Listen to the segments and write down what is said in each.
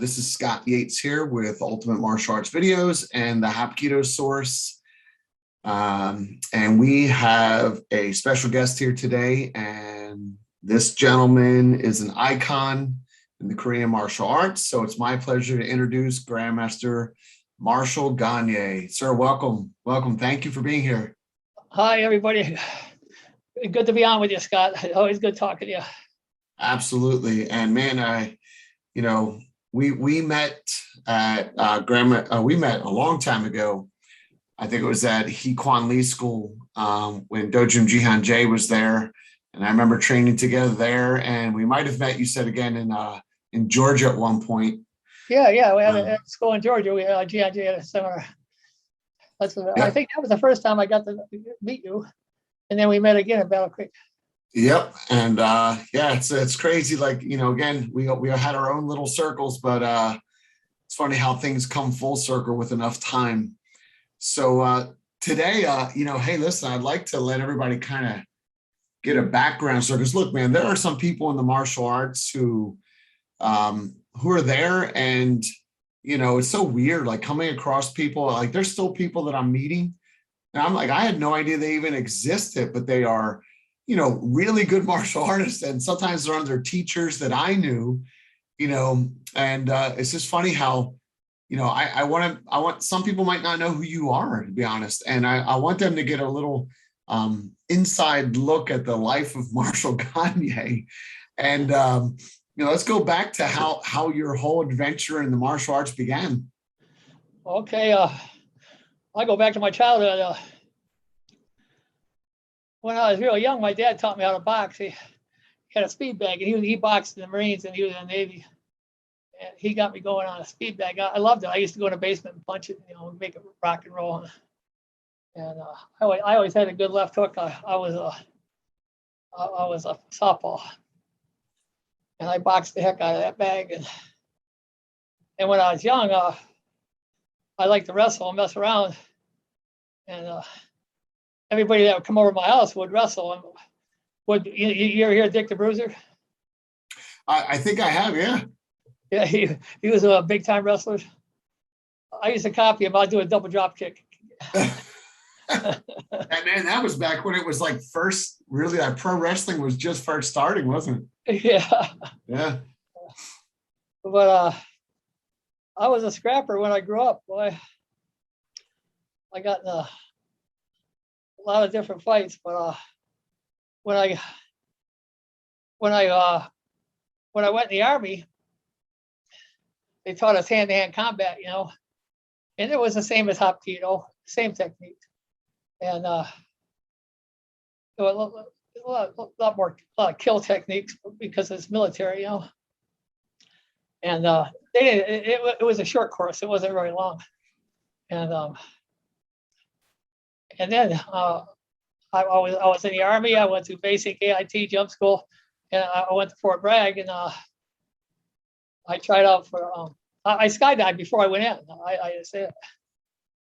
This is Scott Yates here with Ultimate Martial Arts Videos and the Hapkido source. And we have a special guest here today. And this gentleman is an icon in the Korean martial arts. So it's my pleasure to introduce Grandmaster Marshall Gagne. Sir, welcome. Welcome. Thank you for being here. Hi, everybody. Good to be on with you, Scott. Always good talking to you. Absolutely. And man, we met at we met a long time ago. I think it was at Hee Kwan Lee School when Dojim Jihan Jae was there, and I remember training together there. And we might have met, you said, again in Georgia at one point. Yeah, we had a school in Georgia. We had Jihan Jae at a seminar. I think that was the first time I got to meet you, and then we met again at Battle Creek. Yep, and it's crazy. Like, again, we had our own little circles, but it's funny how things come full circle with enough time. So today, hey, listen, I'd like to let everybody kind of get a background. So, because look, man, there are some people in the martial arts who are there, and it's so weird, like coming across people. Like, there's still people that I'm meeting, and I'm like, I had no idea they even existed, but they are, really good martial artists, and sometimes they're under teachers that I knew, and it's just funny how, I want some people might not know who you are, to be honest, and I want them to get a little inside look at the life of Marshall Gagne, and let's go back to how your whole adventure in the martial arts began. Okay, I go back to my childhood. When I was real young, my dad taught me how to box. He had a speed bag, and he boxed in the Marines, and he was in the Navy. And he got me going on a speed bag. I loved it. I used to go in the basement and punch it, make it rock and roll. And I always had a good left hook. I was a softball, and I boxed the heck out of that bag. And when I was young, I liked to wrestle and mess around, and everybody that would come over to my house would wrestle. And you ever hear Dick the Bruiser? I think I have, yeah. Yeah, he was a big time wrestler. I used to copy him. I'd do a double drop kick. And man, that was back when it was like first, really, like pro wrestling was just first starting, wasn't it? Yeah. But I was a scrapper when I grew up. Boy, I got in a lot of different fights, but when I went in the Army, they taught us hand-to-hand combat, and it was the same as Hapkido, same technique, and a lot of kill techniques because it's military, and they didn't. It was a short course; it wasn't very long, and then I was in the Army. I went to basic AIT jump school, and I went to Fort Bragg, and I tried out for. I skydived before I went in.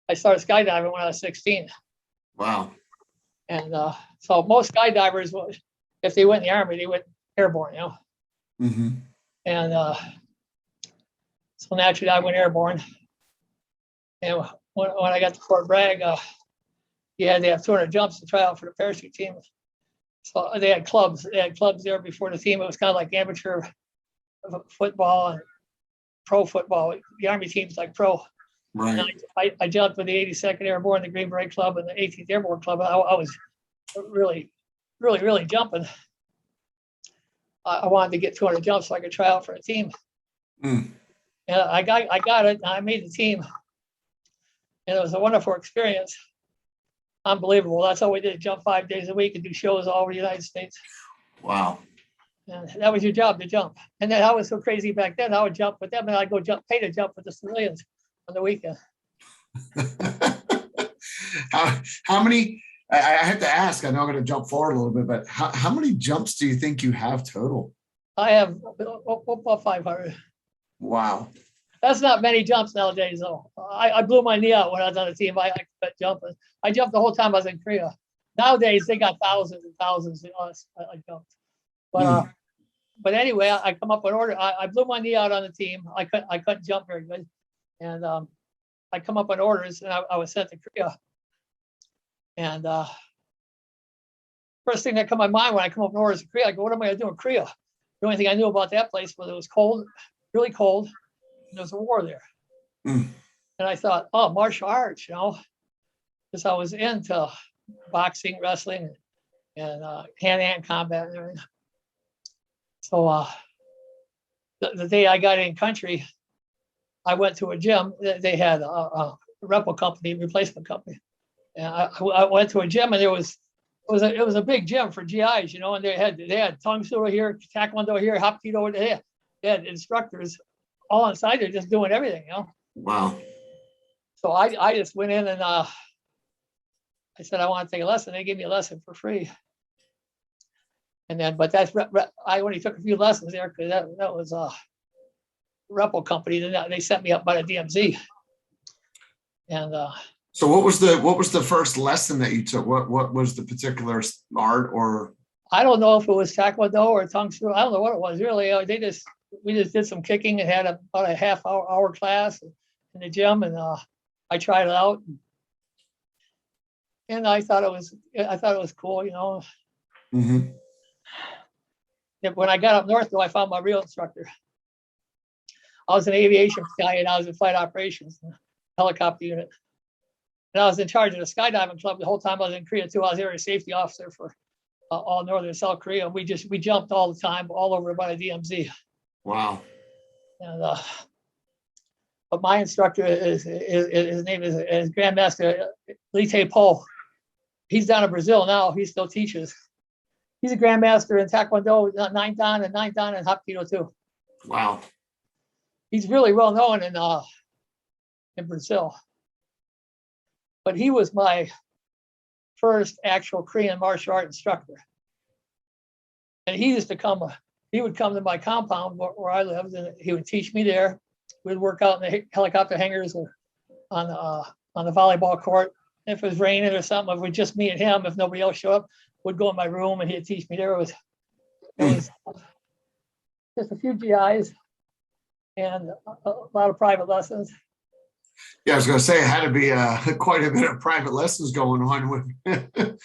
I started skydiving when I was 16. Wow. And so most skydivers, if they went in the Army, they went airborne, Mm-hmm. And so naturally, I went airborne. And when I got to Fort Bragg, you had to have 200 jumps to try out for the parachute team. So they had clubs. They had clubs there before the team. It was kind of like amateur football and pro football. The Army team's like pro. Right. And I jumped with the 82nd Airborne, the Green Beret Club, and the 18th Airborne Club. I was really jumping. I wanted to get 200 jumps so I could try out for a team. Mm. And I got it. And I made the team, and it was a wonderful experience. Unbelievable. That's all we did, jump 5 days a week and do shows all over the United States. Wow. And that was your job, to jump. And then I was so crazy back then, I would jump with them, and I'd go pay to jump with the civilians on the weekend. How many, I have to ask, I know I'm going to jump forward a little bit, but how many jumps do you think you have total? I have about 500. Wow. That's not many jumps nowadays, though. I blew my knee out when I was on the team. I quit jumping. I jumped the whole time I was in Korea. Nowadays, they got thousands and thousands. I jumped. But but anyway, I come up with order. I blew my knee out on the team. I couldn't jump very good, and I come up on orders, and I was sent to Korea. And first thing that come to my mind when I come up on orders in Korea, I go, what am I gonna do in Korea? The only thing I knew about that place was it was cold, really cold, and there was a war there. Mm. And I thought, oh, martial arts, because I was into boxing, wrestling, and hand-to-hand combat and everything. So the day I got in country, I went to a gym. They had a rental company, replacement company, and I went to a gym, and it was a big gym for GIs, and they had Tung Soo here, Taekwondo here, Hapkido. They had instructors all inside there just doing everything, Wow. So I just went in and I said I want to take a lesson. They gave me a lesson for free. And then, but I only took a few lessons there because that was a Repo company. Then they sent me up by the DMZ. And so what was the first lesson that you took? What was the particular art or? I don't know if it was Taekwondo or Tung Soo. I don't know what it was really. We just did some kicking and had about a half hour class in the gym, and I tried it out. And I thought it was cool, Mm-hmm. When I got up north, though, I found my real instructor. I was an aviation guy, and I was in flight operations, helicopter unit. And I was in charge of the skydiving club the whole time I was in Korea, too. I was area safety officer for all northern South Korea. We jumped all the time, all over by the DMZ. Wow. And but my instructor his name is Grandmaster Lee Po. He's down in Brazil now. He still teaches. He's a grandmaster in Taekwondo, 9th Dan and Hapkido too. Wow. He's really well known in Brazil. But he was my first actual Korean martial art instructor. And he used to he would come to my compound where I lived, and he would teach me there. We'd work out in the helicopter hangars or on the volleyball court. If it was raining or something, if it was just me and him, if nobody else showed up, would go in my room and he'd teach me there. It was just a few GIs and a lot of private lessons. Yeah, I was going to say it had to be quite a bit of private lessons going on when,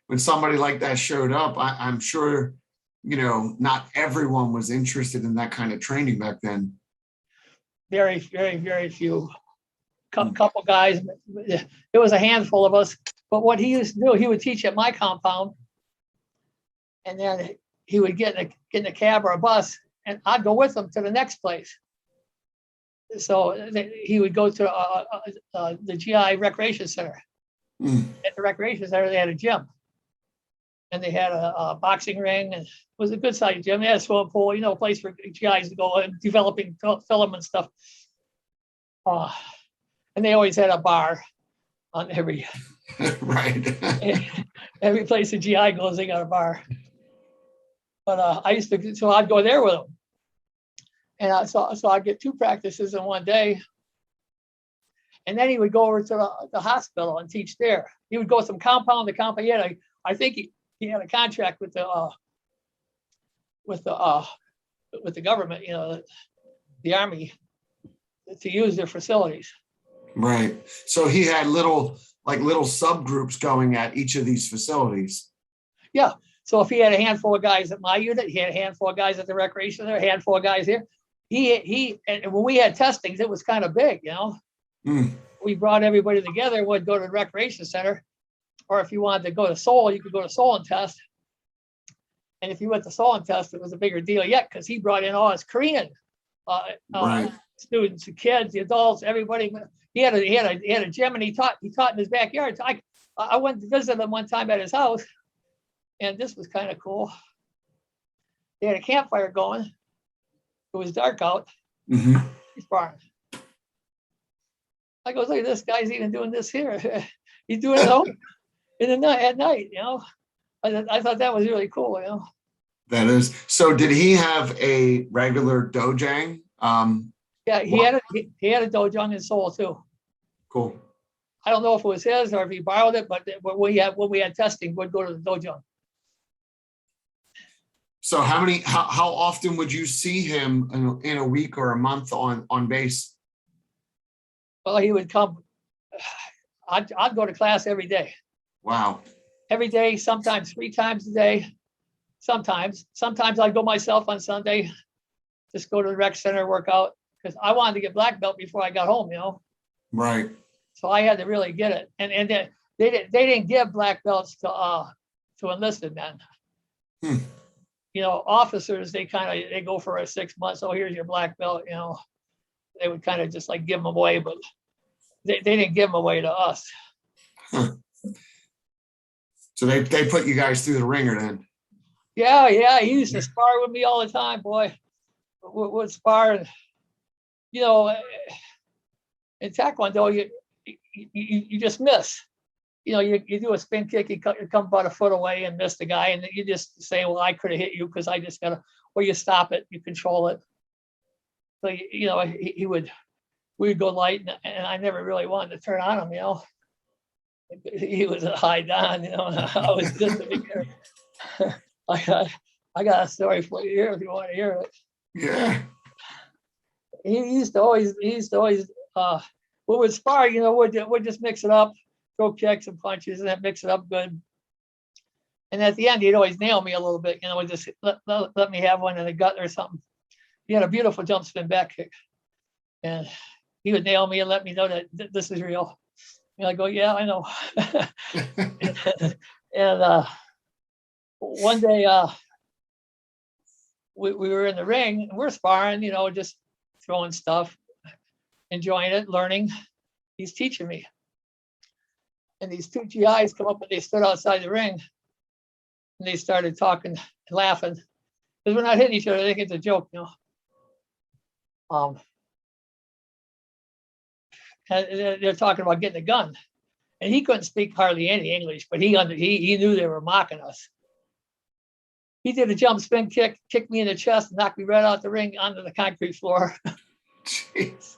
when somebody like that showed up. I'm sure, not everyone was interested in that kind of training back then. Very, very, very few. Couple guys. It was a handful of us. But what he used to do, he would teach at my compound, and then he would get in a cab or a bus, and I'd go with him to the next place. So he would go to the GI Recreation Center. Mm. At the Recreation Center, they had a gym, and they had a boxing ring, and it was a good sized gym. They had a swimming pool, a place for GIs to go and developing film and stuff. And they always had a bar on every right. every place a GI goes, they got a bar. But so I'd go there with him, and so I'd get 2 practices in one day, and then he would go over to the hospital and teach there. He would go from compound to compound. I think he had a contract with the government, the Army, to use their facilities. Right. So he had little subgroups going at each of these facilities. Yeah. So if he had a handful of guys at my unit, he had a handful of guys at the recreation there, a handful of guys here. And when we had testings, it was kind of big, Mm. We brought everybody together, would go to the recreation center, or if you wanted to go to Seoul, you could go to Seoul and test. And if you went to Seoul and test, it was a bigger deal yet, because he brought in all his Korean Right. students, the kids, the adults, everybody. He had a gym, and he taught in his backyard. So I went to visit him one time at his house, and this was kind of cool. They had a campfire going. It was dark out. Mm-hmm. He's barn. I go, look at this guy's even doing this here. He's doing it home in the night at night. I thought that was really cool. That is. So did he have a regular dojang? Yeah, he had a dojang in Seoul too. Cool. I don't know if it was his or if he borrowed it, but when we had testing, we'd go to the dojang. So how often would you see him in a week or a month on base? Well, he would come. I'd go to class every day. Wow. Every day, sometimes 3 times a day. Sometimes I'd go myself on Sunday, just go to the rec center, work out, because I wanted to get black belt before I got home, Right. So I had to really get it. And they didn't give black belts to enlisted men. Officers, they go for a 6 months. Oh, here's your black belt. They would kind of just like give them away, but they didn't give them away to us. Huh. So they put you guys through the ringer then. Yeah. He used to spar with me all the time, boy. Would spar. In Taekwondo, you just miss. You do a spin kick, you come about a foot away and miss the guy, and you just say, well, I could have hit you because I just gotta, or you stop it, you control it. So we would go light, and I never really wanted to turn on him. He was a high don, I was just a beginner. I got a story for you here if you want to hear it. Yeah. He used to always we would spar, we'd just mix it up, throw kicks and punches, and then mix it up good. And at the end, he'd always nail me a little bit, just let me have one in the gut or something. He had a beautiful jump spin back kick, and he would nail me and let me know that this is real. And I go, yeah, I know. and one day we were in the ring and we're sparring, just throwing stuff, enjoying it, learning. He's teaching me. And these 2 GIs come up and they stood outside the ring and they started talking and laughing because we're not hitting each other. They think it's a joke, And they're talking about getting a gun. And he couldn't speak hardly any English, but he knew they were mocking us. He did a jump spin kick, kicked me in the chest, knocked me right out the ring onto the concrete floor. Jeez.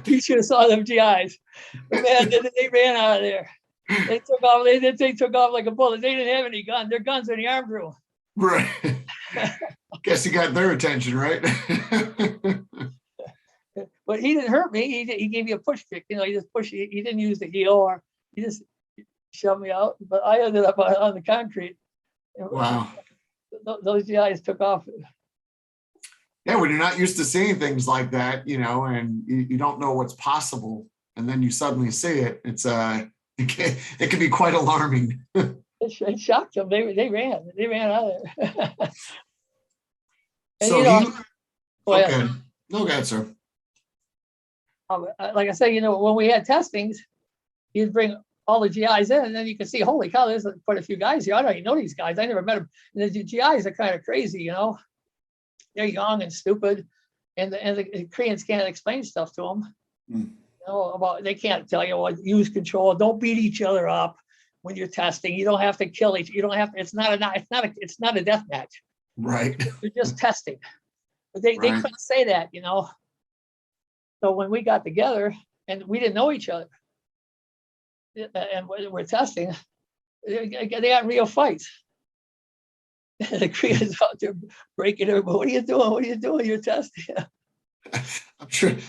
You should have saw them GIs. But man, they ran out of there. They took off. They took off like a bullet. They didn't have any gun. Their guns in the arm room. Right. Guess he got their attention, right? But he didn't hurt me. He gave me a push kick. He just pushed. He didn't use the heel, or he just shoved me out. But I ended up on the concrete. Wow. Those GIs took off. Yeah, when you're not used to seeing things like that, and you don't know what's possible, and then you suddenly see it, it can be quite alarming. It shocked them. They ran out of there. And, So okay. No, go ahead, sir. Like I said, when we had testings, he'd bring all the GIs in, and then you can see, holy cow, there's quite a few guys here. I don't even know these guys. I never met them. And the GIs are kind of crazy, They're young and stupid, and the Koreans can't explain stuff to them. They can't tell you what, use control, don't beat each other up when you're testing. You don't have to kill each. You don't have to. It's not a death match. Right. You're just testing. But they couldn't say that, So when we got together and we didn't know each other, and we're testing, they got real fights. The Koreans out there breaking everybody. What are you doing? What are you doing? You're testing.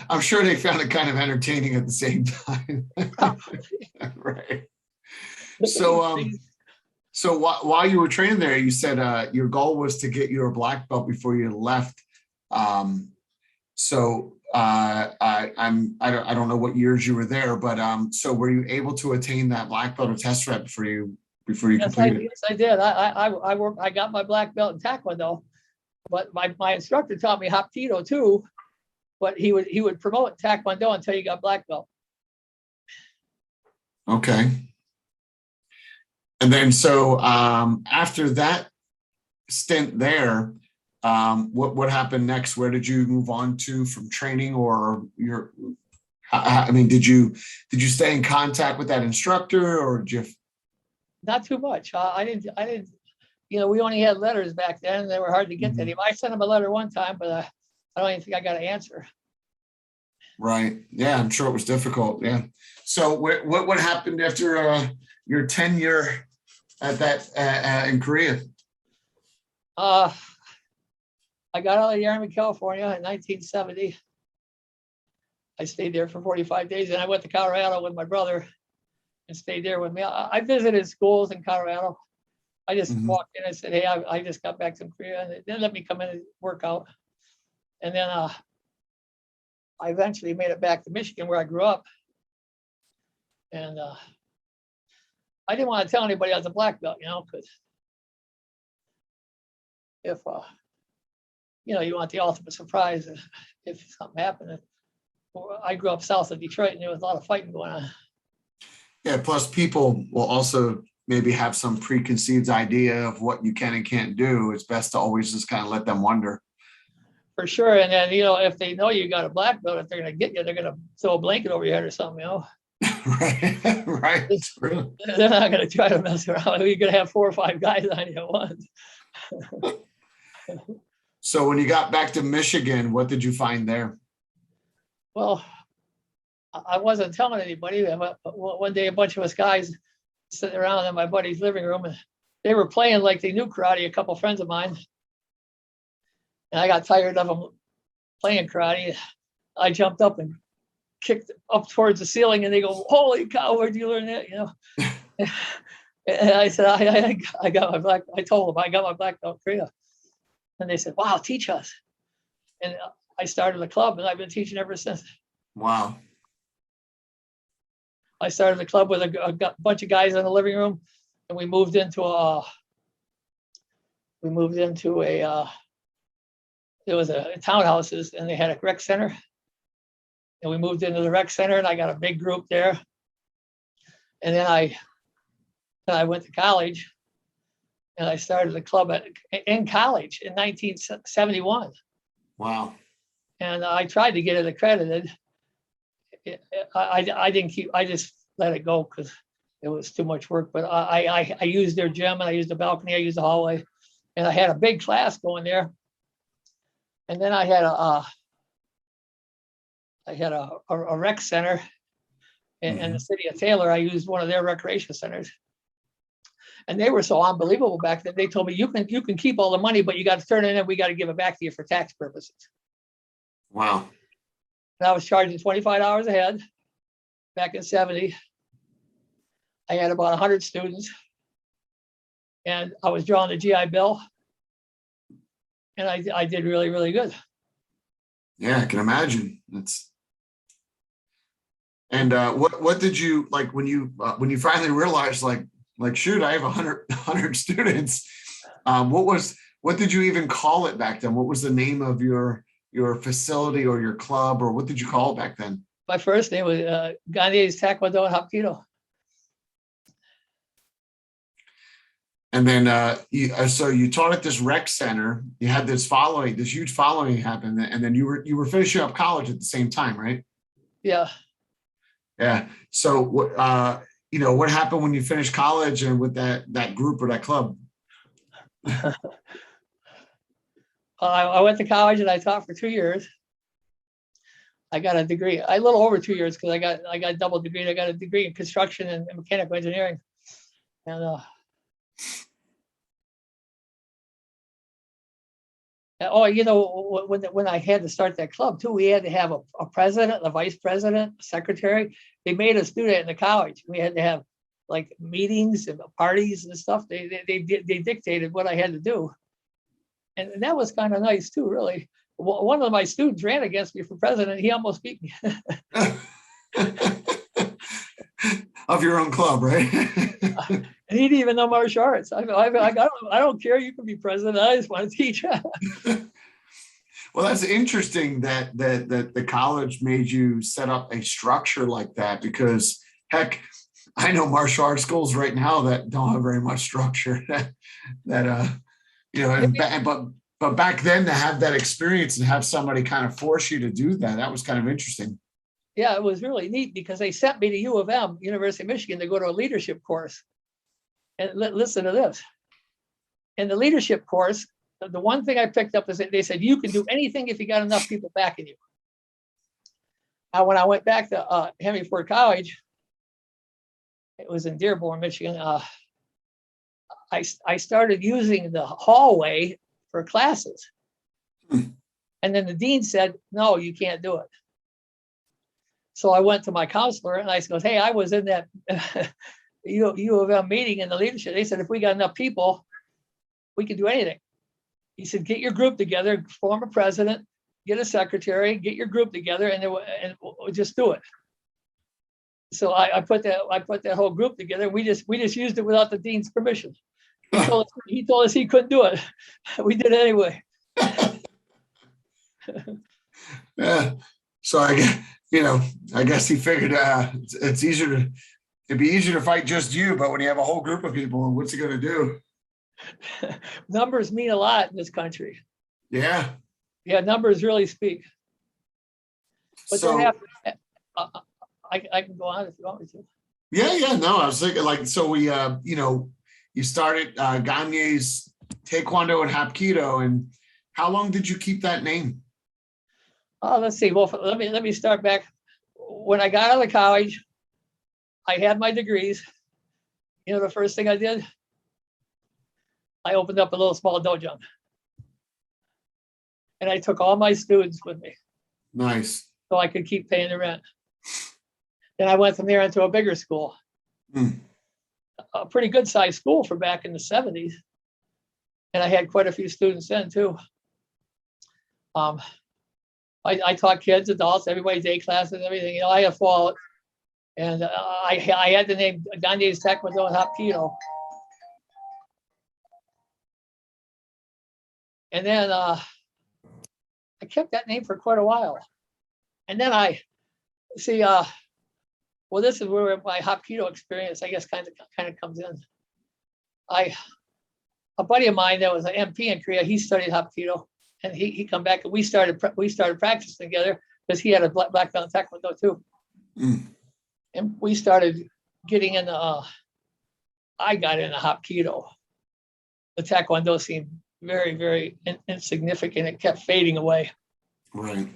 I'm sure they found it kind of entertaining at the same time. Right. So while you were training there, you said your goal was to get your black belt before you left. I don't know what years you were there, but so were you able to attain that black belt or test rep before you completed? Yes, I did. I got my black belt in Taekwondo, but my instructor taught me Hapkido too. But he would promote Taekwondo until you got black belt. Okay. And then so after that stint there, what happened next? Where did you move on to from training, or did you stay in contact with that instructor, or did you? Not too much. I didn't. We only had letters back then. They were hard to get to him. I sent him a letter one time, but I don't even think I got an answer. Right. Yeah, I'm sure it was difficult. Yeah. So what happened after your tenure at that in Korea? I got out of the Army, California in 1970. I stayed there for 45 days, and I went to Colorado with my brother and stayed there with me. I visited schools in Colorado. I just walked in and said, hey, I just got back from Korea. And they let me come in and work out. And then I eventually made it back to Michigan, where I grew up. And I didn't want to tell anybody I was a black belt, because if, you want the ultimate surprise if something happened. I grew up south of Detroit, and there was a lot of fighting going on. Yeah, plus people will also maybe have some preconceived idea of what you can and can't do. It's best to always just kind of let them wonder. For sure. And then, if they know you got a black belt, if they're going to get you, they're going to throw a blanket over your head or something, Right, right. They're not going to try to mess around. You're going to have 4 or 5 guys on you at once. So when you got back to Michigan, what did you find there? Well, I wasn't telling anybody. One day, a bunch of us guys sitting around in my buddy's living room, and they were playing like they knew karate, a couple friends of mine. And I got tired of them playing karate. I jumped up and kicked up towards the ceiling, and they go, holy cow, where'd you learn that? And I said, I got my black, I told them I got my black belt in Korea. And they said, wow, teach us. And I started a club, and I've been teaching ever since. Wow. I started the club with a bunch of guys in the living room, and we moved into there was a townhouses, and they had a rec center. And we moved into the rec center, and I got a big group there. And then I went to college, and I started the club in college in 1971. Wow. And I tried to get it accredited. I didn't keep. I just let it go because it was too much work. But I used their gym, and I used the balcony. I used the hallway, and I had a big class going there. And then I had a rec center in the city of Taylor. I used one of their recreation centers, and they were so unbelievable back then. They told me, you can keep all the money, but you got to turn it in. We got to give it back to you for tax purposes. Wow. And I was charging $25 a head back in 70. I had about 100 students, and I was drawing the GI Bill, and I did really, really good. Yeah, I can imagine. What did you like when you finally realized like shoot, I have 100 students? What did you even call it back then? What was the name of your facility or your club, or what did you call it back then? My first name was Gagne's Taekwondo and Hapkido. And then so you taught at this rec center. You had this huge following happen, and then you were finishing up college at the same time, right? Yeah. Yeah. So what happened when you finished college and with that group or that club? I went to college, and I taught for 2 years. I got a degree, a little over 2 years, because I got a double degree. I got a degree in construction and mechanical engineering. And when I had to start that club too, we had to have a president, a vice president, a secretary. They made us do that in the college. We had to have like meetings and parties and stuff. They dictated what I had to do. And that was kind of nice too, really. One of my students ran against me for president. He almost beat me. Of your own club, right? And he didn't even know martial arts. I don't care. You can be president. I just want to teach. Well, that's interesting that the college made you set up a structure like that, because heck, I know martial arts schools right now that don't have very much structure. But back then, to have that experience and have somebody kind of force you to do that was kind of interesting. Yeah, it was really neat, because they sent me to U of M, University of Michigan, to go to a leadership course. And listen to this. In the leadership course, the one thing I picked up is that they said, you can do anything if you got enough people backing you. Now, when I went back to Henry Ford College, it was in Dearborn, Michigan. I started using the hallway for classes. And then the dean said, no, you can't do it. So I went to my counselor and I said, hey, I was in that U of M meeting in the leadership. They said, if we got enough people, we can do anything. He said, get your group together, form a president, get a secretary, get your group together, and we'll just do it. So I put that whole group together. We just used it without the dean's permission. He told us he couldn't do it. We did it anyway. Yeah. So I guess he figured it'd be easier to fight just you, but when you have a whole group of people, what's he going to do? Numbers mean a lot in this country. Yeah. Yeah, numbers really speak. But so, I can go on if you want me to. Yeah. No, I was thinking so we, you started Gagne's Taekwondo and Hapkido, and how long did you keep that name? Let's see. Well, let me start back. When I got out of college, I had my degrees. The first thing I did, I opened up a little small dojo. And I took all my students with me. Nice. So I could keep paying the rent. Then I went from there into a bigger school. A pretty good sized school for back in the 70s. And I had quite a few students then too. I taught kids, adults, everybody, day classes, everything. I had fall. And I had the name Gagne's Taekwondo and Hapkido. And then I kept that name for quite a while. And then this is where my Hapkido experience, I guess, kind of comes in. A buddy of mine that was an MP in Korea, he studied Hapkido, and he come back, and we started practicing together because he had a black belt in Taekwondo too. And we started getting into, I got into Hapkido. The Taekwondo seemed very, very insignificant. It kept fading away. Right.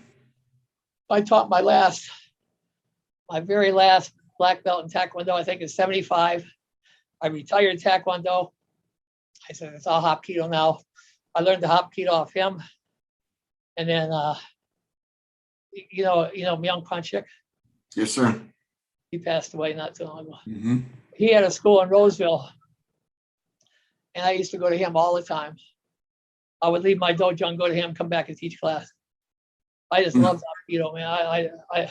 I taught my very last black belt in Taekwondo, I think in 75. I retired Taekwondo. I said, it's all Hapkido now. I learned the Hapkido off him. And then, Myung Punchik. Yes, sir. He passed away not too long ago. Mm-hmm. He had a school in Roseville. And I used to go to him all the time. I would leave my dojo and go to him, come back and teach class. I just loved Hapkido, man. I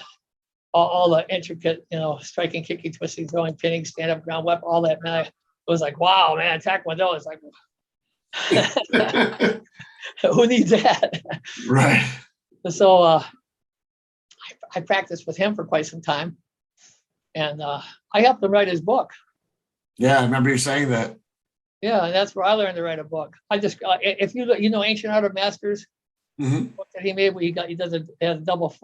all the intricate, striking, kicking, twisting, throwing, pinning, stand-up, ground weapon, all that, man. It was like, wow, man, Taekwondo is like, who needs that? Right. So I practiced with him for quite some time. And I helped him write his book. Yeah, I remember you saying that. Yeah, and that's where I learned to write a book. I just, if you look, Ancient Art of Masters, book that he made, where he does a double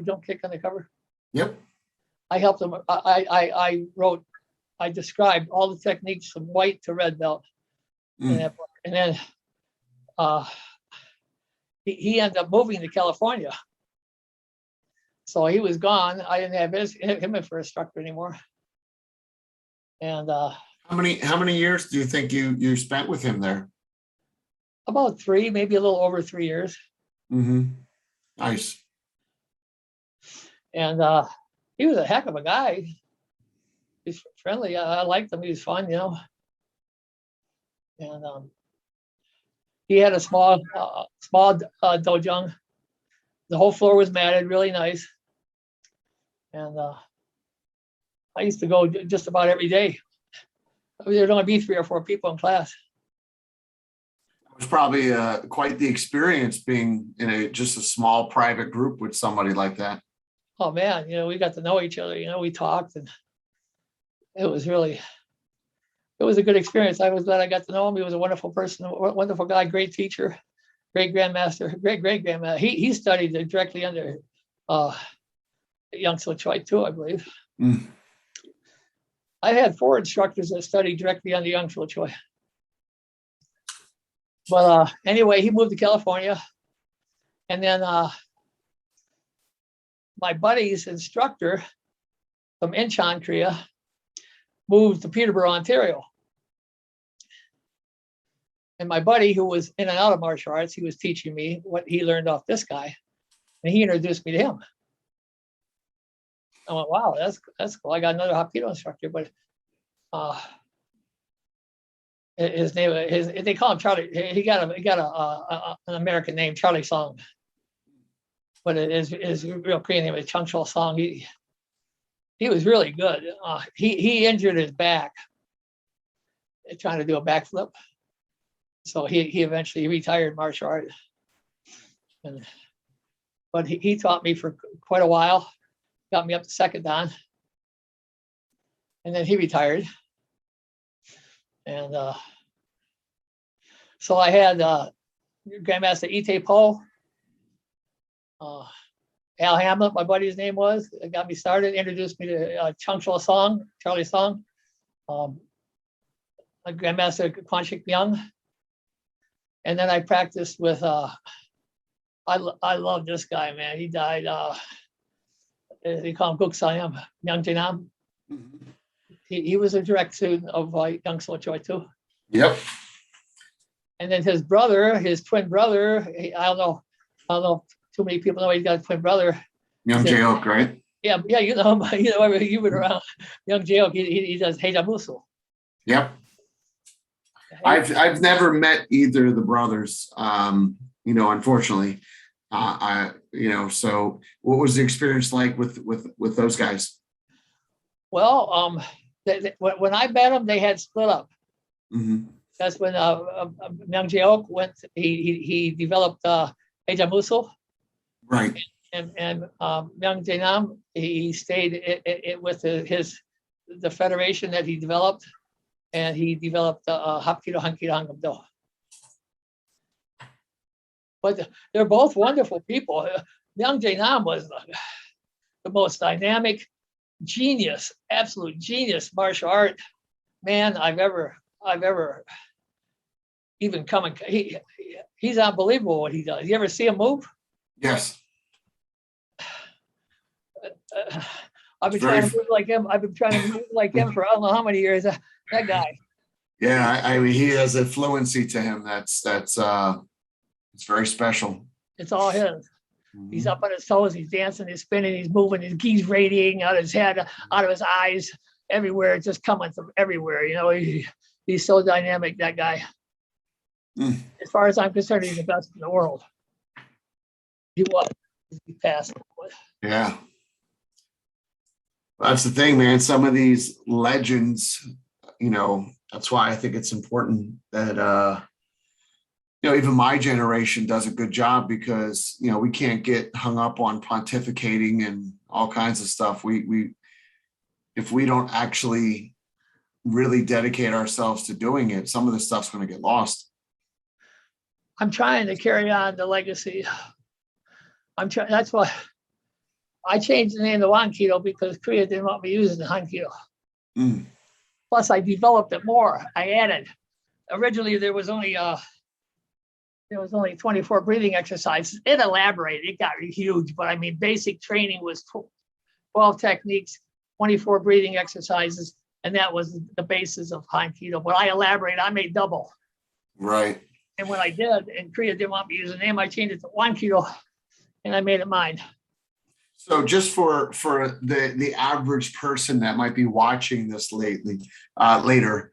jump kick on the cover. Yep. I helped him. I described all the techniques from white to red belt in that book. And then he ended up moving to California. So he was gone. I didn't have him as for instructor anymore. And how many years do you think you spent with him there? About 3, maybe a little over 3 years. Nice. And he was a heck of a guy. He's friendly. I liked him. He was fun, And he had a small dojo. The whole floor was matted, really nice. And I used to go just about every day. There'd only be 3 or 4 people in class. It was probably quite the experience being in just a small private group with somebody like that. Oh man, we got to know each other. We talked, and it was a good experience. I was glad I got to know him. He was a wonderful person, a wonderful guy, great teacher, great grandmaster, great grandmaster. He studied directly under Young Soo Choi too, I believe. I had 4 instructors that studied directly under Young Soo Choi. But anyway, he moved to California, and then my buddy's instructor from Incheon, Korea, moved to Peterborough, Ontario. And my buddy, who was in and out of martial arts, he was teaching me what he learned off this guy, and he introduced me to him. I went, wow, that's cool. I got another Hapkido instructor, but his name, they call him Charlie. He got an American name, Charlie Song, but his real Korean name is Chung Chul Song. He was really good. He injured his back trying to do a backflip, so he eventually retired martial art. But he taught me for quite a while, got me up to second dan, and then he retired. And so I had Grandmaster Ite Po, Al Hamlet, my buddy's name was, got me started, introduced me to Chung Chul Song, Charlie Song, Grandmaster Kwanshik Myung. And then I practiced with, I love this guy, man. He died, they call him Guk Sayam, Myung Jinam. Mm-hmm. He was a direct student of Young So Choi too. Yep. And then his brother, his twin brother, I don't know too many people know he's got a twin brother. Young Jae-ok, right? Yeah, you know him. You've been around. Young Jae-ok, he does Heja Musu. Yep. I've never met either of the brothers. Unfortunately, So, what was the experience like with those guys? Well, when I met them, they had split up. Mm-hmm. That's when Myung Jae-ok went. He developed Heja Musu. Right. And Myung Jae-nam, he stayed with the federation that he developed, and he developed Hapkido, Hankido, Hangam-do. But they're both wonderful people. Myung Jae-nam was the most dynamic, genius, absolute genius martial art man I've ever even come in. He's unbelievable what he does. You ever see him move? Yes. I've been trying to move like him. I've been trying to move like him for I don't know how many years. That guy. Yeah, I mean, he has a fluency to him that's it's very special. It's all his. Mm-hmm. He's up on his toes. He's dancing. He's spinning. He's moving. His ge's radiating out of his head, out of his eyes, everywhere. It's just coming from everywhere. He's so dynamic. That guy. Mm. As far as I'm concerned, he's the best in the world. He was. He passed. Yeah. That's the thing, man. Some of these legends, that's why I think it's important that, even my generation does a good job because, we can't get hung up on pontificating and all kinds of stuff. If we don't actually really dedicate ourselves to doing it, some of the stuff's going to get lost. I'm trying to carry on the legacy. That's why I changed the name to WonKiDo because Korea didn't want me using the Hapkido. Mm. Plus, I developed it more. I added. Originally, there was only 24 breathing exercises. It elaborated. It got huge, but I mean, basic training was 12 techniques, 24 breathing exercises, and that was the basis of Hapkido. But I elaborated. I made double. Right. And when I did, and Korea didn't want me to use the name, I changed it to WonKiDo, and I made it mine. So just for the average person that might be watching this later,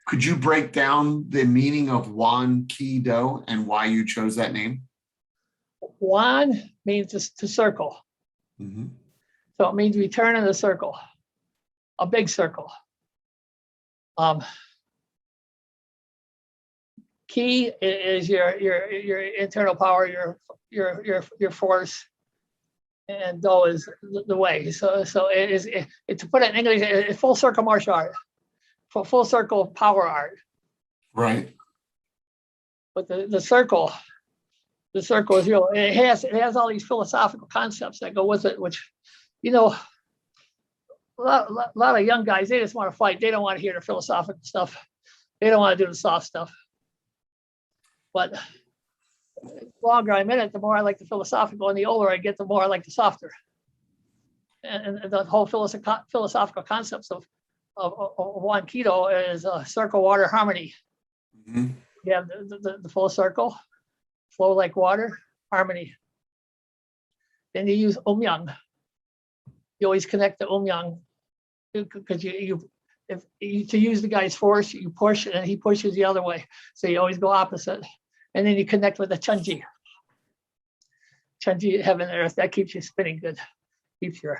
could you break down the meaning of WonKiDo and why you chose that name? Won means to circle. Mm-hmm. So it means return in the circle, a big circle. Ki is your internal power, your force. And Do is the way. So it is to put it in English, it's full circle martial art, full circle power art. Right. But the circle is real. It has all these philosophical concepts that go with it, which, a lot of young guys, they just want to fight. They don't want to hear the philosophical stuff. They don't want to do the soft stuff. But the longer I'm in it, the more I like the philosophical, and the older I get, the more I like the softer. And the whole philosophical concepts of WonKiDo is circle water harmony. Mm-hmm. You have the full circle, flow like water, harmony. Then you use Yang. You always connect the Yang because to use the guy's force, you push and he pushes the other way. So you always go opposite. And then you connect with the Chunji. Chunji, heaven and earth, that keeps you spinning good, keeps you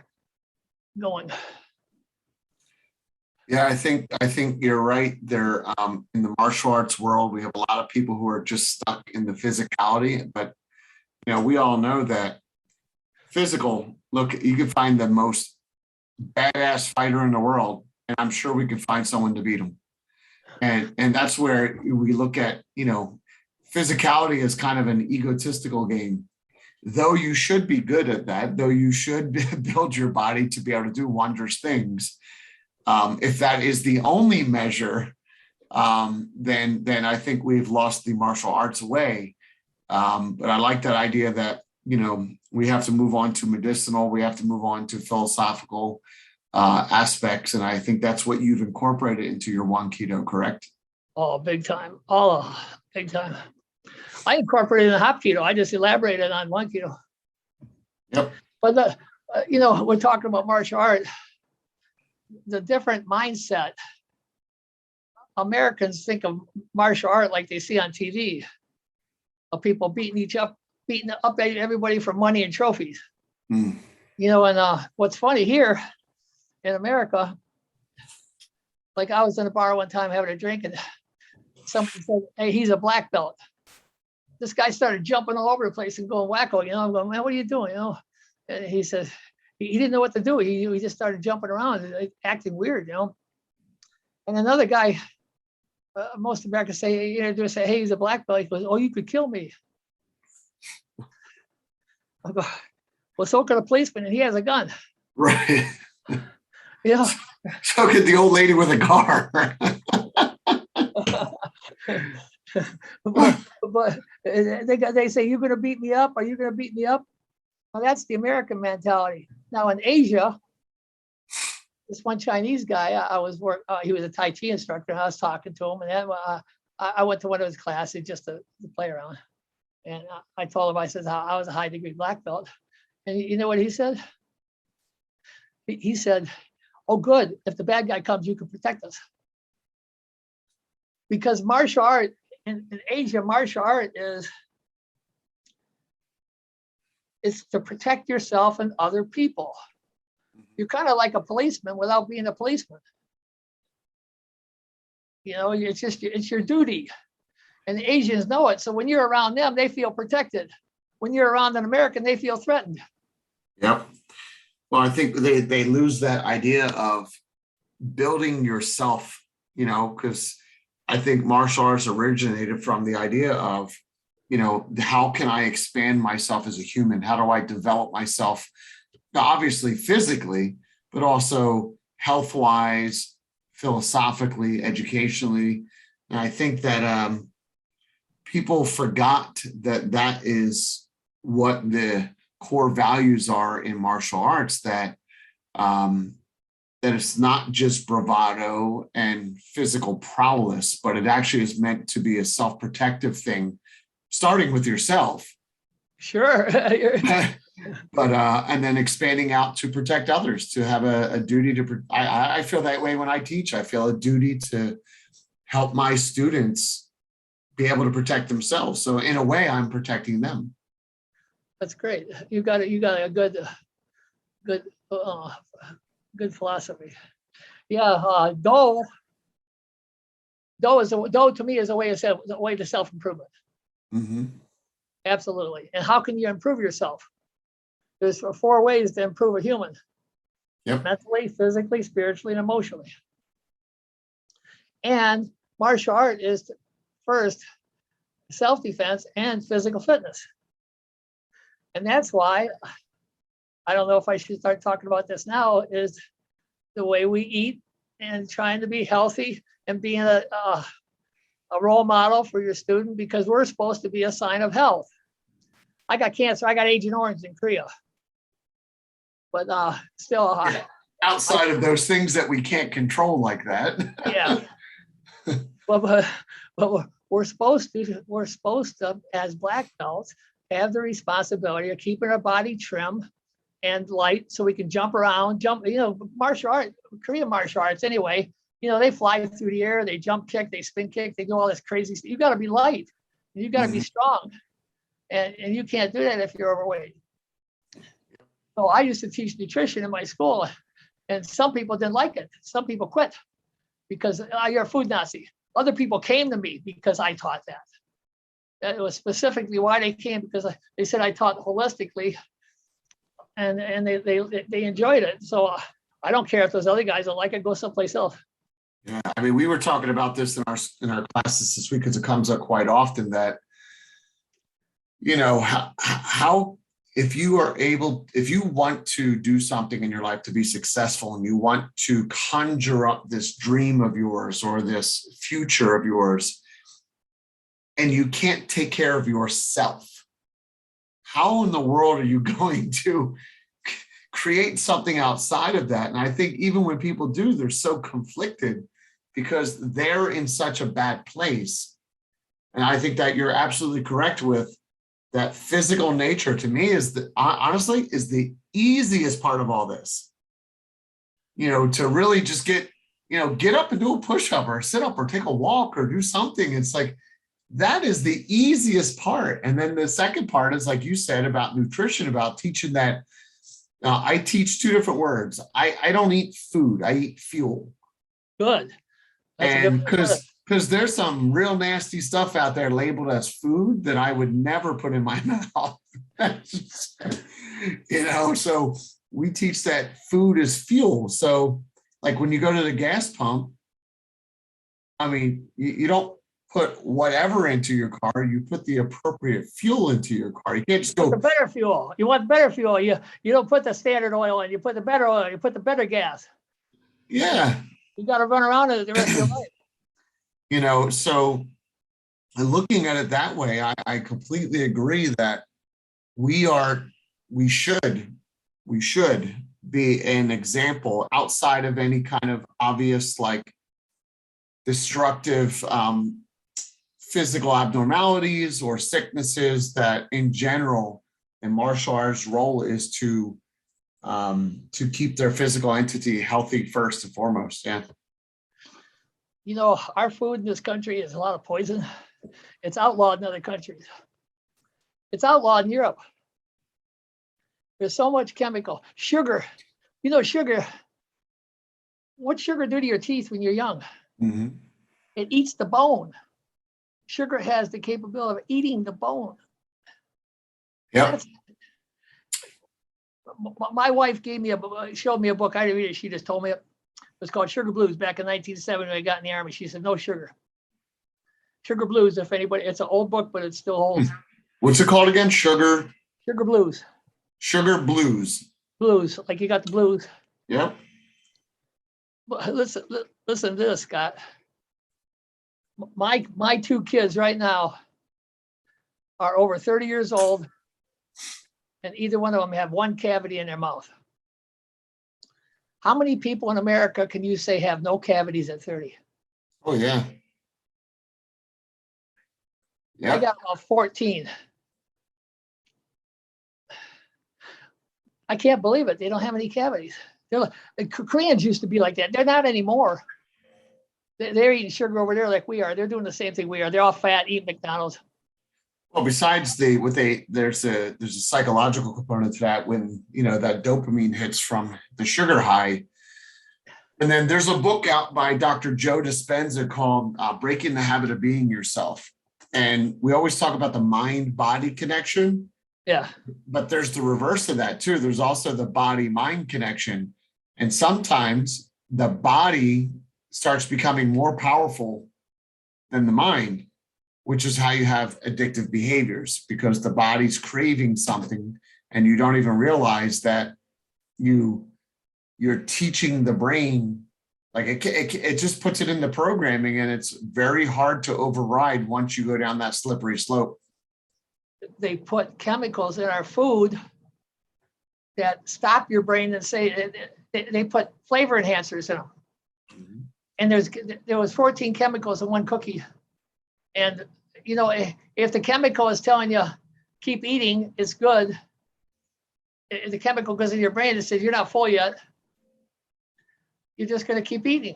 going. Yeah, I think you're right there. In the martial arts world, we have a lot of people who are just stuck in the physicality, but we all know that physical, look, you can find the most badass fighter in the world, and I'm sure we can find someone to beat him. And that's where we look at, physicality is kind of an egotistical game. Though you should be good at that, though you should build your body to be able to do wondrous things. If that is the only measure, then I think we've lost the martial arts way. But I like that idea that, we have to move on to medicinal, we have to move on to philosophical aspects. And I think that's what you've incorporated into your WonKiDo, correct? Oh, big time. Oh, big time. I incorporated the Hapkido. I just elaborated on WonKiDo. Yep. But we're talking about martial art. The different mindset. Americans think of martial art like they see on TV, of people beating up everybody for money and trophies. And what's funny here in America, like I was in a bar one time having a drink, and somebody said, "Hey, he's a black belt." This guy started jumping all over the place and going wacko. I'm going, "Man, what are you doing?" And he said he didn't know what to do. He just started jumping around and acting weird. And another guy, most Americans say, "Hey, he's a black belt." He goes, "Oh, you could kill me." I go, "Well, so could a policeman, and he has a gun." Right. Yeah. So could the old lady with a car. but they say, "You're going to beat me up? Are you going to beat me up?" Well, that's the American mentality. Now in Asia, this one Chinese guy, he was a Tai Chi instructor, and I was talking to him, and then I went to one of his classes just to play around. And I told him, I said, I was a high degree black belt. And you know what he said? He said, "Oh, good. If the bad guy comes, you can protect us." Because martial art, in Asia, martial art is to protect yourself and other people. You're kind of like a policeman without being a policeman. It's your duty. And the Asians know it. So when you're around them, they feel protected. When you're around an American, they feel threatened. Yep. Well, I think they lose that idea of building yourself, because I think martial arts originated from the idea of, how can I expand myself as a human? How do I develop myself, obviously physically, but also health-wise, philosophically, educationally. And I think that people forgot that is what the core values are in martial arts, that it's not just bravado and physical prowess, but it actually is meant to be a self-protective thing, starting with yourself. Sure. But and then expanding out to protect others, to have a duty to. I feel that way when I teach. I feel a duty to help my students be able to protect themselves. So in a way, I'm protecting them. That's great. You got a good philosophy. Yeah, Do to me is a way to self-improvement. Mm-hmm. Absolutely. And how can you improve yourself? There's 4 ways to improve a human. Yep. Mentally, physically, spiritually, and emotionally. And martial art is first self-defense and physical fitness. And that's why, I don't know if I should start talking about this now, is the way we eat and trying to be healthy and being a role model for your student, because we're supposed to be a sign of health. I got cancer. I got Agent Orange in Korea. But still. Outside of those things that we can't control like that. Yeah. But we're supposed to, as black belts, have the responsibility of keeping our body trim and light so we can jump around, martial art, Korean martial arts anyway, they fly through the air, they jump kick, they spin kick, they do all this crazy stuff. You got to be light, you got to be strong. And you can't do that if you're overweight. So I used to teach nutrition in my school, and some people didn't like it. Some people quit because you're a food Nazi. Other people came to me because I taught that. That was specifically why they came, because they said I taught holistically, and they enjoyed it. So I don't care if those other guys don't like it. Go someplace else. Yeah, I mean, we were talking about this in our classes this week because it comes up quite often that, how if you want to do something in your life to be successful and you want to conjure up this dream of yours or this future of yours, and you can't take care of yourself, how in the world are you going to create something outside of that? And I think even when people do, they're so conflicted because they're in such a bad place. And I think that you're absolutely correct with that. Physical nature to me honestly is the easiest part of all this, to really just get up and do a push-up or sit up or take a walk or do something. It's like, that is the easiest part. And then the second part is, like you said, about nutrition, about teaching that. I teach two different words. I don't eat food. I eat fuel. Good. That's and because there's some real nasty stuff out there labeled as food that I would never put in my mouth. So we teach that food is fuel. So like when you go to the gas pump, I mean, you don't put whatever into your car, you put the appropriate fuel into your car. You can't just go the better fuel. You want better fuel. You don't put the standard oil in, you put the better oil, you put the better gas. Yeah. You got to run around it the rest of your life. So looking at it that way, I completely agree that we should be an example outside of any kind of obvious, like destructive physical abnormalities or sicknesses, that in general, and martial arts' role is to keep their physical entity healthy first and foremost. Yeah. Our food in this country is a lot of poison. It's outlawed in other countries. It's outlawed in Europe. There's so much chemical. Sugar. Sugar. What's sugar do to your teeth when you're young? Mm-hmm. It eats the bone. Sugar has the capability of eating the bone. Yeah. My wife showed me a book. I didn't read it. She just told me it. It was called Sugar Blues back in 1970 when I got in the Army. She said, no sugar. Sugar Blues, if anybody, it's an old book, but it still holds. What's it called again? Sugar Blues. Sugar Blues. Blues, like you got the blues. Yep. Listen to this, Scott. My two kids right now are over 30 years old, and either one of them have one cavity in their mouth. How many people in America can you say have no cavities at 30? Oh, yeah. Yeah. I got about 14. I can't believe it. They don't have any cavities. The Koreans used to be like that. They're not anymore. They're eating sugar over there like we are. They're doing the same thing we are. They're all fat, eating McDonald's. Well, besides there's a psychological component to that when that dopamine hits from the sugar high. And then there's a book out by Dr. Joe Dispenza called Breaking the Habit of Being Yourself. And we always talk about the mind-body connection. Yeah. But there's the reverse of that too. There's also the body-mind connection. And sometimes the body starts becoming more powerful than the mind, which is how you have addictive behaviors, because the body's craving something and you don't even realize that you're teaching the brain, like it just puts it into programming, and it's very hard to override once you go down that slippery slope. They put chemicals in our food that stop your brain and say they put flavor enhancers in them. Mm-hmm. And there was 14 chemicals in one cookie. And, if the chemical is telling you keep eating, it's good. If the chemical goes in your brain and says you're not full yet, you're just going to keep eating.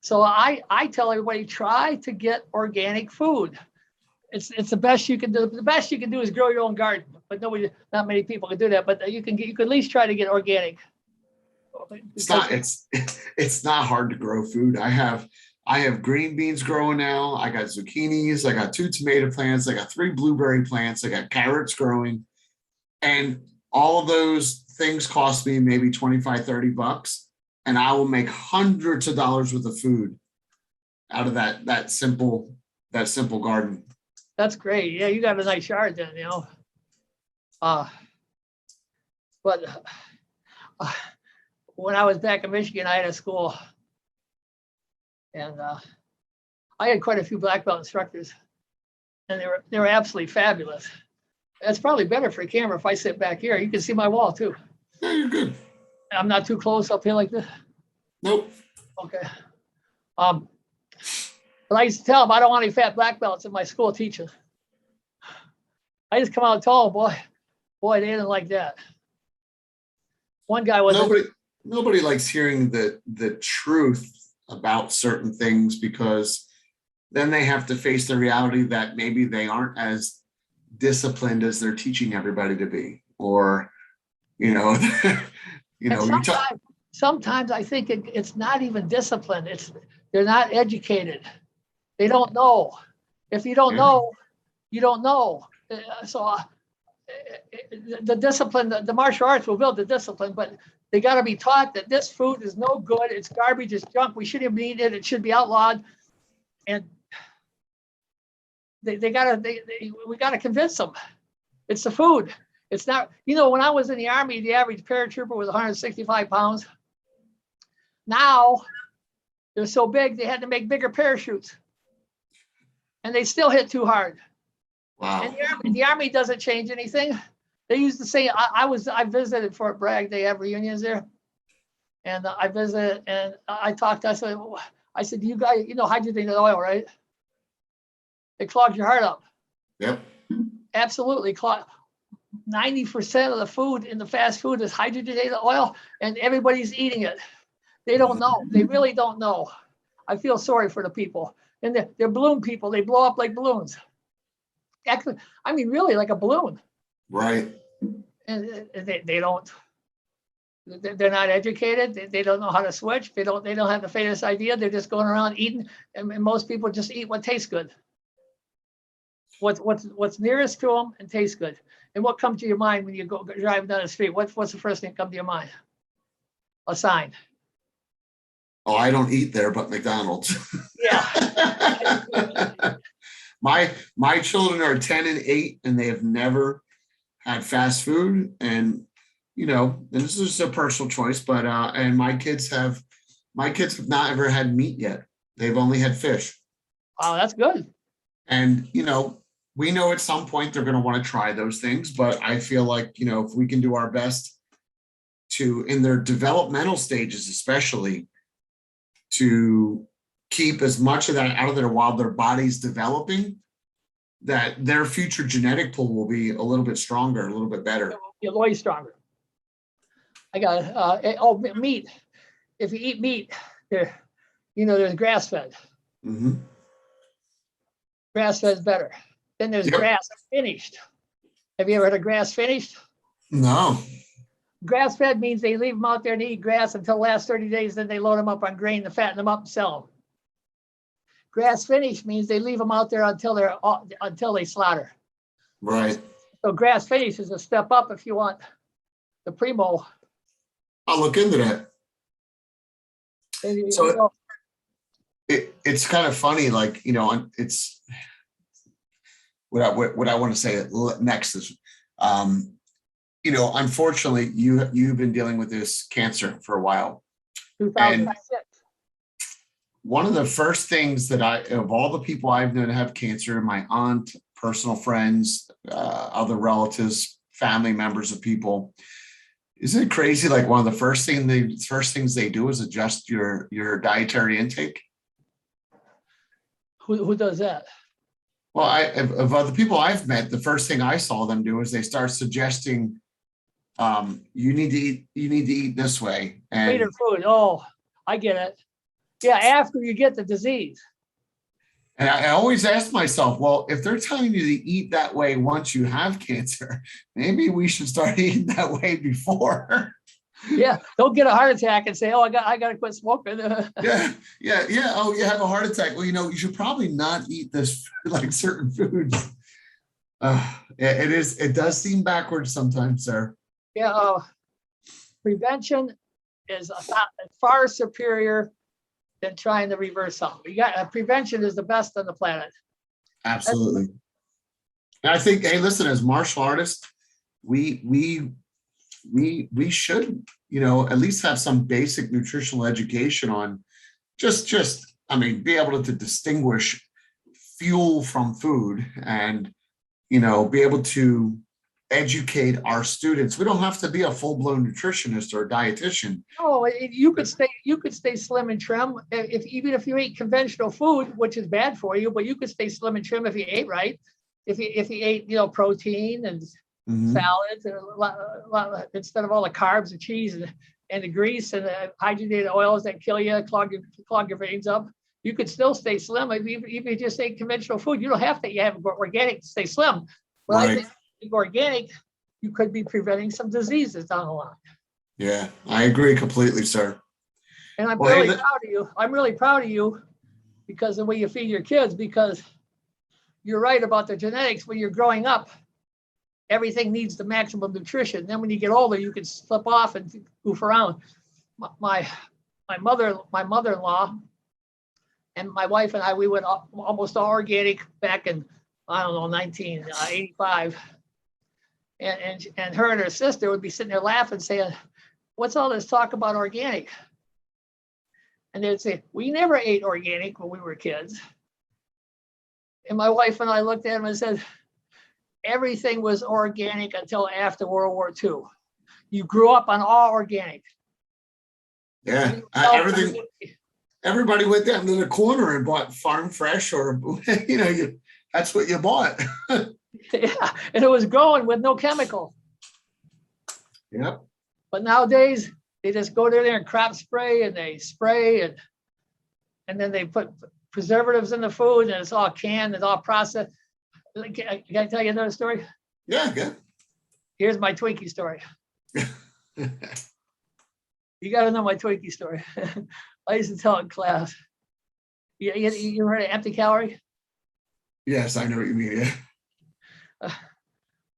So I tell everybody, try to get organic food. It's the best you can do. The best you can do is grow your own garden, but not many people can do that. But you can at least try to get organic. It's not hard to grow food. I have green beans growing now. I got zucchinis. I got 2 tomato plants. I got 3 blueberry plants. I got carrots growing, and all of those things cost me maybe $25-$30, and I will make hundreds of dollars worth of food out of that simple garden. That's great. Yeah, you got a nice yard then, But when I was back in Michigan, I had a school, and I had quite a few black belt instructors, and they were absolutely fabulous. That's probably better for a camera if I sit back here. You can see my wall too. Yeah, you're good. I'm not too close up here like this. Nope. Okay. But I used to tell them I don't want any fat black belts in my school teaching. I just come out tall, boy, they didn't like that. One guy was nobody likes hearing the truth about certain things, because then they have to face the reality that maybe they aren't as disciplined as they're teaching everybody to be, or sometimes I think it's not even discipline. They're not educated. They don't know. If you don't know, you don't know. So the discipline, the martial arts will build the discipline, but they got to be taught that this food is no good. It's garbage. It's junk. We shouldn't even eat it. It should be outlawed. And we got to convince them. It's the food. It's not, when I was in the Army, the average paratrooper was 165 pounds. Now they're so big, they had to make bigger parachutes, and they still hit too hard. Wow. And the Army doesn't change anything. They use the same. I visited Fort Bragg. They have reunions there, and I visited and I talked. I said, you guys, hydrogenated oil, right? It clogs your heart up. Yep. Absolutely. 90% of the food in the fast food is hydrogenated oil, and everybody's eating it. They don't know. They really don't know. I feel sorry for the people. And they're balloon people. They blow up like balloons. Actually, really like a balloon. Right. And they don't. They're not educated. They don't know how to switch. They don't have the faintest idea. They're just going around eating, and most people just eat what tastes good. What's nearest to them and tastes good. And what comes to your mind when you go driving down the street? What's the first thing that comes to your mind? A sign. Oh, I don't eat there, but McDonald's. Yeah. My children are 10 and 8, and they have never had fast food. And this is a personal choice, but and my kids have not ever had meat yet. They've only had fish. Wow, that's good. And we know at some point they're going to want to try those things, but I feel like if we can do our best to, in their developmental stages especially, to keep as much of that out of there while their body's developing, that their future genetic pool will be a little bit stronger, a little bit better. You're way stronger. I got meat. If you eat meat, there's grass fed. Mm-hmm. Grass fed is better. Then there's grass finished. Have you ever heard of grass finished? No. Grass fed means they leave them out there and eat grass until the last 30 days, then they load them up on grain to fatten them up and sell them. Grass finished means they leave them out there until they slaughter. Right. So grass finished is a step up if you want the primo. I'll look into that. So it's kind of funny, like, it's what I want to say next is, unfortunately, you've been dealing with this cancer for a while. 2006. One of the first things that of all the people I've known to have cancer, my aunt, personal friends, other relatives, family members of people, isn't it crazy? Like one of the first things they do is adjust your dietary intake. Who does that? Well, of other people I've met, the first thing I saw them do is they start suggesting, you need to eat this way. Cleaner And food. Oh, I get it. Yeah, after you get the disease. I always ask myself, well, if they're telling you to eat that way once you have cancer, maybe we should start eating that way before. Yeah, don't get a heart attack and say, "Oh, I got to quit smoking." Yeah. Oh, you have a heart attack. Well, you should probably not eat this, like certain foods. It does seem backwards sometimes, sir. Yeah, prevention is far superior than trying to reverse something. Prevention is the best on the planet. Absolutely. And I think, hey, listen, as martial artists, we should, at least have some basic nutritional education on be able to distinguish fuel from food and, be able to educate our students. We don't have to be a full-blown nutritionist or a dietitian. No, you could stay slim and trim even if you eat conventional food, which is bad for you, but you could stay slim and trim if you ate right. If you ate, protein and salads and a lot instead of all the carbs and cheese and the grease and the hydrogenated oils that kill you, clog your veins up. You could still stay slim if you just ate conventional food. You don't have to have organic to stay slim. But right. I think organic, you could be preventing some diseases down the line. Yeah, I agree completely, sir. And I'm really proud of you. I'm really proud of you because of the way you feed your kids, because you're right about the genetics. When you're growing up, everything needs the maximum nutrition. Then when you get older, you can slip off and goof around. My mother-in-law and my wife and I, we went almost all organic back in, 1985. And her and her sister would be sitting there laughing, saying, "What's all this talk about organic?" And they'd say, "We never ate organic when we were kids." And my wife and I looked at them and said, "Everything was organic until after World War II. You grew up on all organic." Yeah, everybody went down to the corner and bought farm fresh, or that's what you bought. Yeah, and it was growing with no chemical. Yep. But nowadays they just go there and crop spray and they spray and then they put preservatives in the food and it's all canned, it's all processed. Can I tell you another story? Yeah, good. Here's my Twinkie story. You got to know my Twinkie story. I used to tell it in class. You heard of empty calorie? Yes, I know what you mean. Yeah.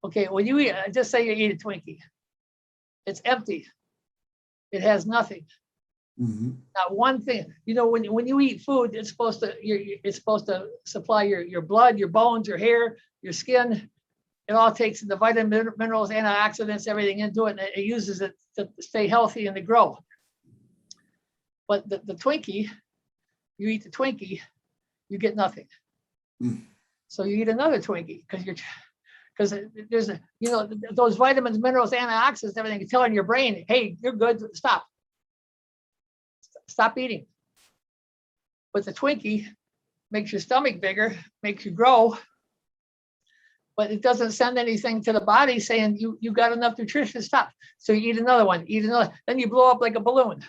Okay, when you eat, just say you eat a Twinkie, it's empty. It has nothing. Not one thing. When you eat food, it's supposed to supply your blood, your bones, your hair, your skin. It all takes the vitamins, minerals, antioxidants, everything into it, and it uses it to stay healthy and to grow. But the Twinkie, you eat the Twinkie, you get nothing. So you eat another Twinkie because there's those vitamins, minerals, antioxidants, everything telling your brain, "Hey, you're good. Stop eating." But the Twinkie makes your stomach bigger, makes you grow, but it doesn't send anything to the body saying you got enough nutrition. Stop. So you eat another one, then you blow up like a balloon.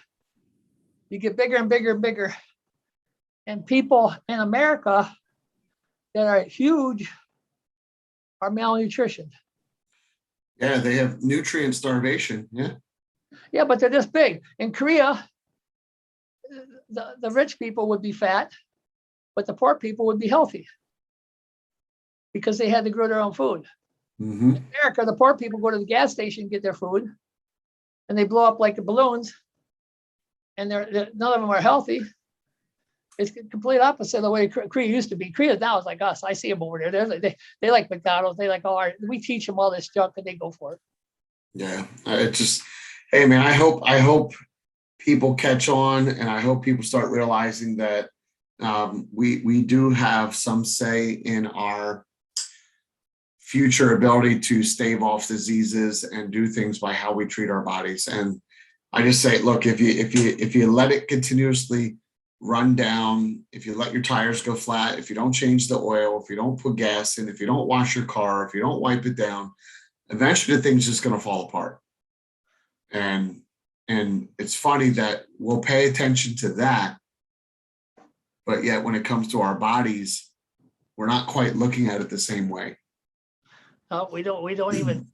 You get bigger and bigger and bigger. And people in America that are huge are malnutrition. Yeah, they have nutrient starvation. Yeah. Yeah, but they're this big. In Korea, the rich people would be fat, but the poor people would be healthy because they had to grow their own food. In America, the poor people go to the gas station, get their food, and they blow up like the balloons, and none of them are healthy. It's the complete opposite of the way Korea used to be. Korea now is like us. I see them over there. They like McDonald's. They like we teach them all this junk and they go for it. Yeah, hey man, I hope people catch on, and I hope people start realizing that we do have some say in our future ability to stave off diseases and do things by how we treat our bodies. And I just say, look, if you let it continuously run down, if you let your tires go flat, if you don't change the oil, if you don't put gas in, if you don't wash your car, if you don't wipe it down, eventually the thing's just going to fall apart. And it's funny that we'll pay attention to that, but yet when it comes to our bodies, we're not quite looking at it the same way. We don't even,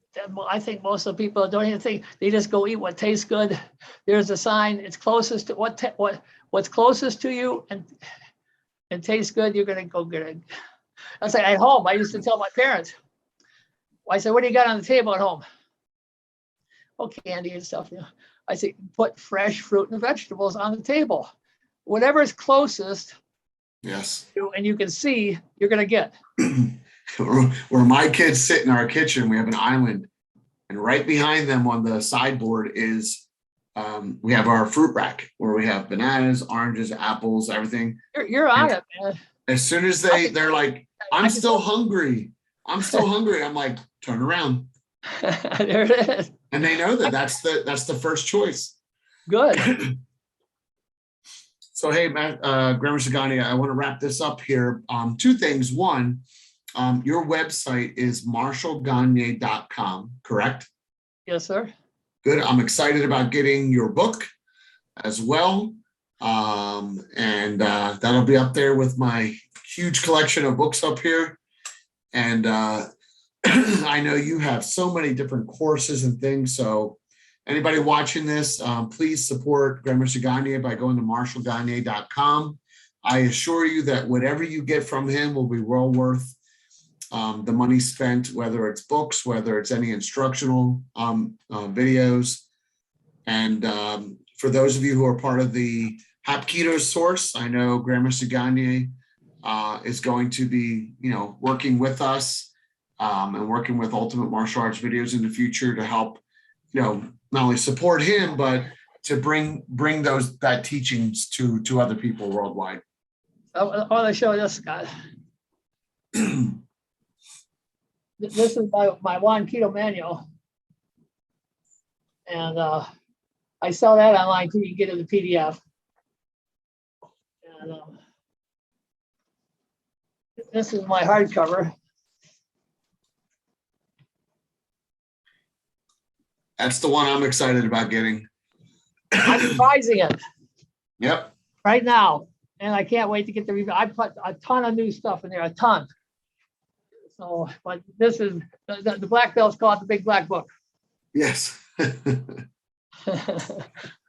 I think most of the people don't even think, they just go eat what tastes good. There's a sign, it's closest to what's closest to you and tastes good, you're gonna go get it. That's like at home, I used to tell my parents, I said, what do you got on the table at home? Oh, candy and stuff, you know. I say, put fresh fruit and vegetables on the table. Whatever is closest. Yes. And you can see, you're gonna get. Where my kids sit in our kitchen, we have an island, and right behind them on the sideboard is we have our fruit rack where we have bananas, oranges, apples, everything. You're on it, man. As soon as they're like, I'm still hungry. I'm still hungry. I'm like, turn around. There it is. And they know that's the first choice. Good. So, hey, Matt, Grandmaster Gagne, I want to wrap this up here. Two things. One, your website is marshallgagne.com, correct? Yes, sir. Good. I'm excited about getting your book as well. And that'll be up there with my huge collection of books up here. And I know you have so many different courses and things. So anybody watching this, please support Grandmaster Gagne by going to marshallgagne.com. I assure you that whatever you get from him will be well worth the money spent, whether it's books, whether it's any instructional videos. And for those of you who are part of the Hapkido source, I know Grandmaster Gagne is going to be, working with us and working with Ultimate Martial Arts Videos in the future to help, not only support him, but to bring that teachings to other people worldwide. I want to show this, Scott. This is my WonKiDo manual. And I sell that online too. You can get it in the PDF. And this is my hardcover. That's the one I'm excited about getting. I'm revising it. Yep. Right now. And I can't wait to get the review. I put a ton of new stuff in there, a ton. So, but this is, the black belts call it the big black book. Yes.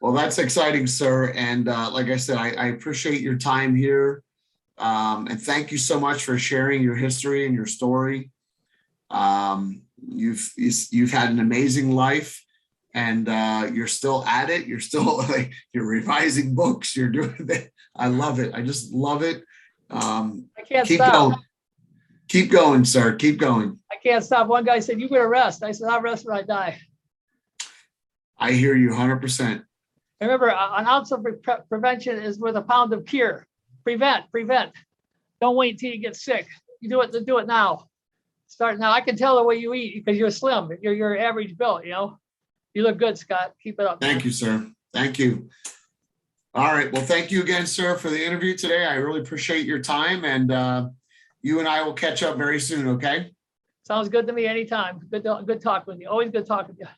Well, that's exciting, sir. And like I said, I appreciate your time here. And thank you so much for sharing your history and your story. You've had an amazing life, and you're still at it. You're still you're revising books. You're doing that. I love it. I just love it. I can't keep stop. going. Keep going, sir. Keep going. I can't stop. One guy said, "You better rest." I said, "I'll rest when I die." I hear you 100%. Remember, an ounce of prevention is worth a pound of cure. Prevent. Don't wait until you get sick. You do it now. Start now. I can tell the way you eat because you're slim. You're average built. You look good, Scott. Keep it up. Thank you, sir. Thank you. All right. Well, thank you again, sir, for the interview today. I really appreciate your time, and you and I will catch up very soon. Okay. Sounds good to me. Anytime. Good talk with you. Always good talking to you.